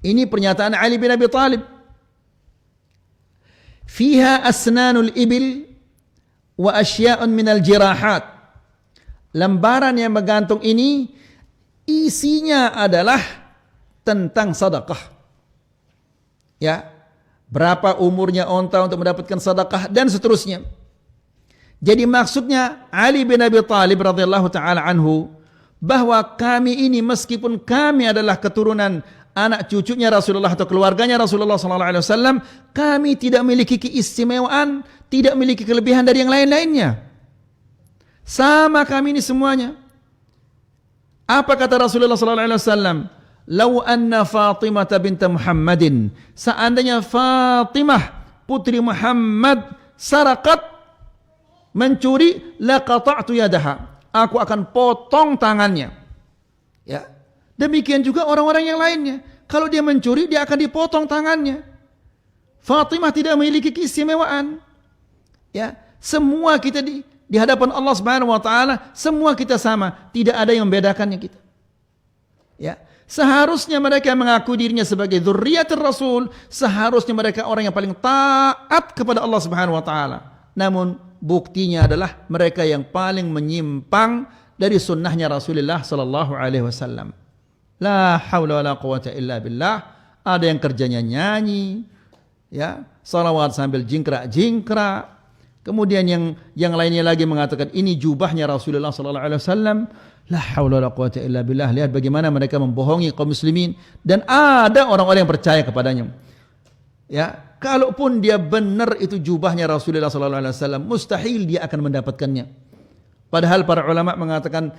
Ini pernyataan Ali bin Abi Talib. Fiha asnanul ibil wa asya'un minal jirahat. Lembaran yang bergantung ini isinya adalah tentang sedekah. Ya, berapa umurnya onta untuk mendapatkan sedekah dan seterusnya. Jadi maksudnya Ali bin Abi Talib radhiyallahu taala anhu bahwa kami ini meskipun kami adalah keturunan anak cucunya Rasulullah atau keluarganya Rasulullah SAW, kami tidak memiliki keistimewaan, tidak memiliki kelebihan dari yang lain-lainnya. Sama kami ini semuanya. Apa kata Rasulullah SAW? Lau anna Fatimah binta Muhammadin, seandainya Fatimah putri Muhammad sarakat, mencuri, laqata'tu yadaha, aku akan potong tangannya. Ya. Demikian juga orang-orang yang lainnya. Kalau dia mencuri, dia akan dipotong tangannya. Fatimah tidak memiliki keistimewaan. Ya, semua kita di hadapan Allah Subhanahu wa taala, semua kita sama, tidak ada yang membedakannya kita. Ya. Seharusnya mereka yang mengaku dirinya sebagai dzurriyyatur Rasul, seharusnya mereka orang yang paling taat kepada Allah Subhanahu wa taala. Namun buktinya adalah mereka yang paling menyimpang dari sunnahnya Rasulullah sallallahu alaihi wasallam. La haula wala quwata illa billah. Ada yang kerjanya nyanyi, ya, salawat sambil jingkrak-jingkrak. Kemudian yang lainnya lagi mengatakan ini jubahnya Rasulullah sallallahu alaihi wasallam. La haula wala quwata illa billah. Lihat bagaimana mereka membohongi kaum muslimin, dan ada orang-orang yang percaya kepadanya. Ya, kalaupun dia benar itu jubahnya Rasulullah sallallahu alaihi wasallam, mustahil dia akan mendapatkannya. Padahal para ulama mengatakan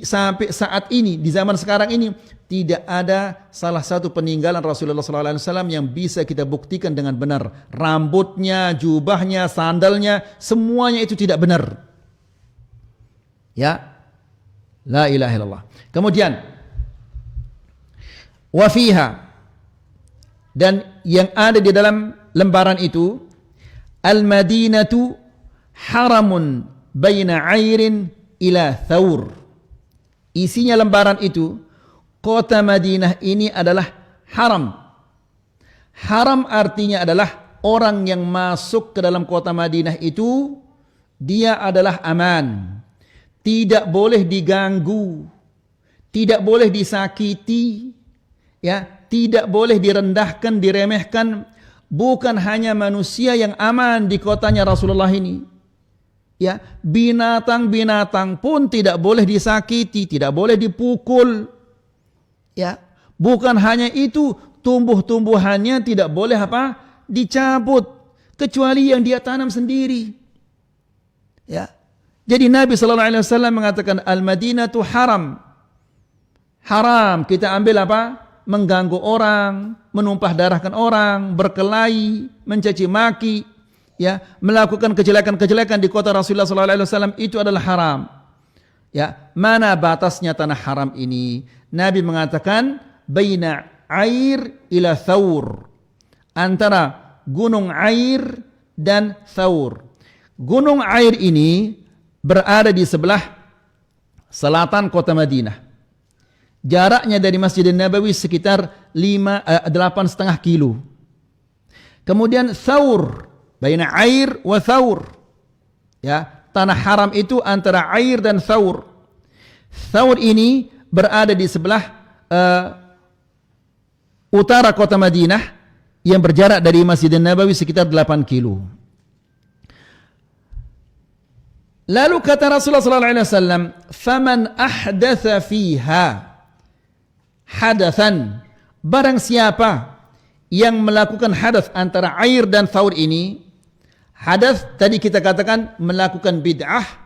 sampai saat ini, di zaman sekarang ini, tidak ada salah satu peninggalan Rasulullah SAW yang bisa kita buktikan dengan benar. Rambutnya, jubahnya, sandalnya, semuanya itu tidak benar. Ya, la ilaha illallah. Kemudian, wafiha, dan yang ada di dalam lembaran itu, al-Madinatu haramun baina airin ila thawr. Isinya lembaran itu, kota Madinah ini adalah haram. Haram artinya adalah orang yang masuk ke dalam kota Madinah itu, dia adalah aman. Tidak boleh diganggu, tidak boleh disakiti, ya, tidak boleh direndahkan, diremehkan. Bukan hanya manusia yang aman di kotanya Rasulullah ini. Ya, binatang-binatang pun tidak boleh disakiti, tidak boleh dipukul. Ya, bukan hanya itu, tumbuh-tumbuhannya tidak boleh apa? Dicabut, kecuali yang dia tanam sendiri. Ya. Jadi Nabi sallallahu alaihi wasallam mengatakan al-Madinatu haram. Haram kita ambil apa? Mengganggu orang, menumpah darahkan orang, berkelahi, mencaci maki, ya, melakukan kejelekan-kejelekan di kota Rasulullah SAW itu adalah haram. Ya, mana batasnya tanah haram ini? Nabi mengatakan baina air ila thawr, antara gunung air dan thawr. Gunung air ini berada di sebelah selatan kota Madinah. Jaraknya dari Masjidin Nabawi sekitar 8,5 kilo. Kemudian thawr, baina air wa thawr. Ya, tanah haram itu antara air dan thawr. Thawr ini berada di sebelah utara kota Madinah yang berjarak dari Masjidin Nabawi sekitar 8 kilo. Lalu kata Rasulullah sallallahu alaihi wasallam, "Faman ahdatha fiha hadatsan." Barang siapa yang melakukan hadas antara air dan thawr ini, hadas tadi kita katakan melakukan bid'ah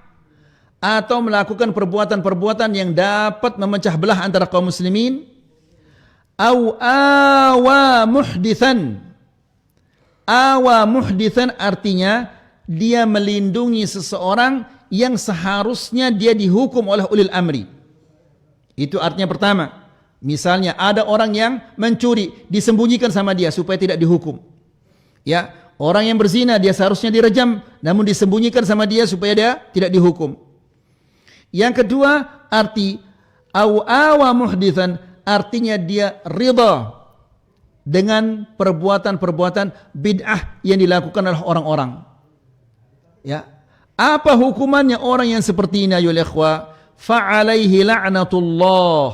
atau melakukan perbuatan-perbuatan yang dapat memecah belah antara kaum muslimin, au awa muhditsan. Awa muhditsan artinya dia melindungi seseorang yang seharusnya dia dihukum oleh ulil amri. Itu artinya pertama. Misalnya ada orang yang mencuri, disembunyikan sama dia supaya tidak dihukum. Ya, orang yang berzina dia seharusnya direjam, namun disembunyikan sama dia supaya dia tidak dihukum. Yang kedua, arti awa muhditsan artinya dia ridha dengan perbuatan-perbuatan bid'ah yang dilakukan oleh orang-orang. Ya, apa hukumannya orang yang seperti ini ya ikhwah? Fa'alaihi la'natullah,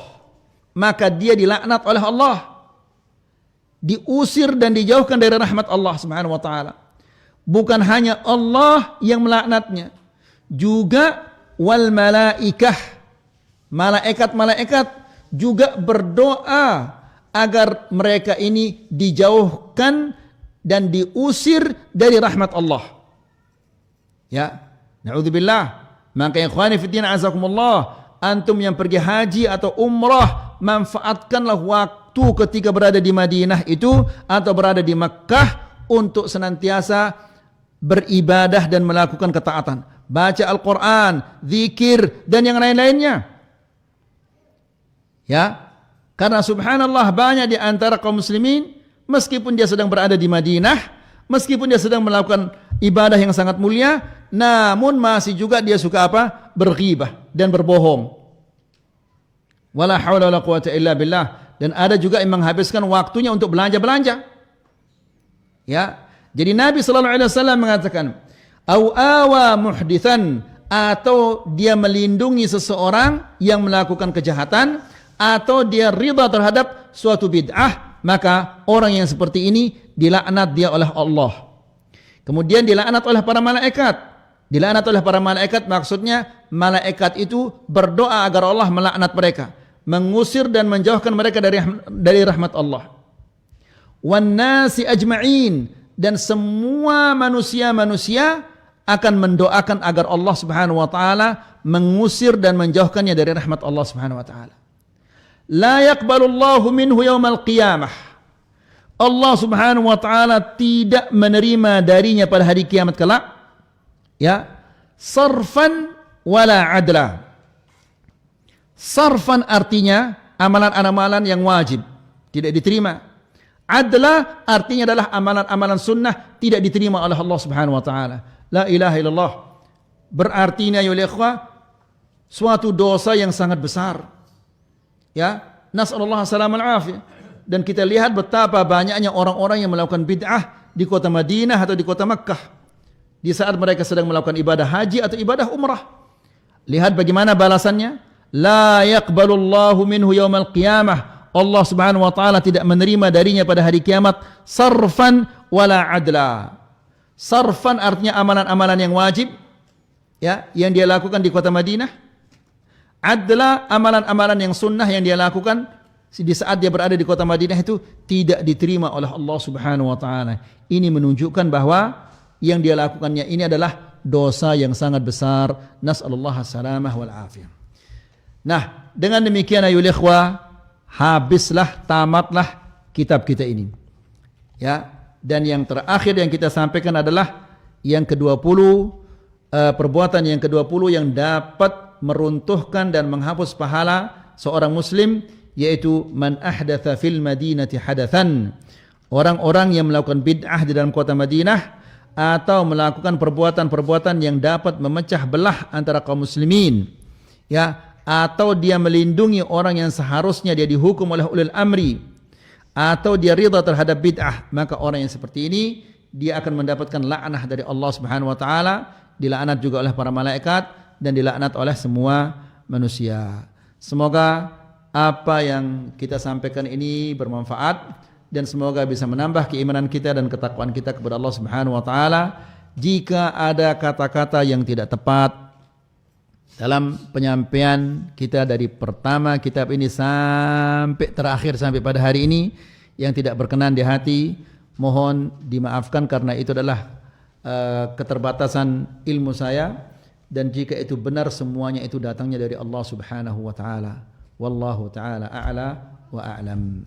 maka dia dilaknat oleh Allah, diusir dan dijauhkan dari rahmat Allah Subhanahu wa taala. Bukan hanya Allah yang melaknatnya, juga wal malaikah, malaikat-malaikat juga berdoa agar mereka ini dijauhkan dan diusir dari rahmat Allah. Ya, na'udzubillah. Maka ikhwani fiddin azakumullah, antum yang pergi haji atau umrah, manfaatkanlah waktu ketika berada di Madinah itu atau berada di Makkah untuk senantiasa beribadah dan melakukan ketaatan, baca Al-Quran, zikir dan yang lain-lainnya. Ya, karena subhanallah banyak di antara kaum muslimin, meskipun dia sedang berada di Madinah, meskipun dia sedang melakukan ibadah yang sangat mulia, namun masih juga dia suka apa? Berghibah dan berbohong. Wala haula wala quwata illa billah. Dan ada juga yang menghabiskan waktunya untuk belanja-belanja. Ya. Jadi Nabi sallallahu alaihi wasallam mengatakan, "Au awa muhditsan," atau dia melindungi seseorang yang melakukan kejahatan, atau dia ridha terhadap suatu bid'ah, maka orang yang seperti ini dilaknat dia oleh Allah. Kemudian dilaknat oleh para malaikat. Dilaknat oleh para malaikat maksudnya malaikat itu berdoa agar Allah melaknat mereka, mengusir dan menjauhkan mereka dari rahmat Allah. Wan nasi ajma'in, dan semua manusia-manusia akan mendoakan agar Allah Subhanahu wa taala mengusir dan menjauhkannya dari rahmat Allah Subhanahu wa taala. La yaqbalullahu minhu yaumal qiyamah. Allah Subhanahu wa taala tidak menerima darinya pada hari kiamat kelak, ya, sarfan wala adla. Sarfan artinya amalan-amalan yang wajib tidak diterima. Adla artinya adalah amalan-amalan sunnah tidak diterima oleh Allah Subhanahu wa taala. La ilaha illallah berartinya ya ikhwah suatu dosa yang sangat besar. Ya, nasallallahu salamal afiyah. Dan kita lihat betapa banyaknya orang-orang yang melakukan bid'ah di kota Madinah atau di kota Makkah di saat mereka sedang melakukan ibadah haji atau ibadah umrah. Lihat bagaimana balasannya. La yaqbalullahu minhu yaumal qiyamah. Allah Subhanahu wa taala tidak menerima darinya pada hari kiamat sarfan wala adla. Sarfan artinya amalan-amalan yang wajib, ya, yang dia lakukan di kota Madinah. Adla amalan-amalan yang sunnah yang dia lakukan di saat dia berada di kota Madinah itu tidak diterima oleh Allah Subhanahu wa taala. Ini menunjukkan bahwa yang dia lakukannya ini adalah dosa yang sangat besar. Nas'alullah salamah wal afiyah. Nah, dengan demikian ayuhal ikhwah, habislah, tamatlah kitab kita ini. Ya, dan yang terakhir yang kita sampaikan adalah yang ke-20, perbuatan yang ke-20 yang dapat meruntuhkan dan menghapus pahala seorang muslim, yaitu man ahdatha fil madinati hadathan. Orang-orang yang melakukan bid'ah di dalam kota Madinah atau melakukan perbuatan-perbuatan yang dapat memecah belah antara kaum muslimin, ya, atau dia melindungi orang yang seharusnya dia dihukum oleh ulil amri, atau dia ridha terhadap bid'ah, maka orang yang seperti ini dia akan mendapatkan laknah dari Allah Subhanahu wa taala, dilaknat juga oleh para malaikat dan dilaknat oleh semua manusia. Semoga apa yang kita sampaikan ini bermanfaat dan semoga bisa menambah keimanan kita dan ketakwaan kita kepada Allah Subhanahu wa taala. Jika ada kata-kata yang tidak tepat dalam penyampaian kita dari pertama kitab ini sampai terakhir sampai pada hari ini yang tidak berkenan di hati, mohon dimaafkan karena itu adalah keterbatasan ilmu saya, dan jika itu benar semuanya itu datangnya dari Allah Subhanahu wa taala. Wallahu taala a'la wa a'lam.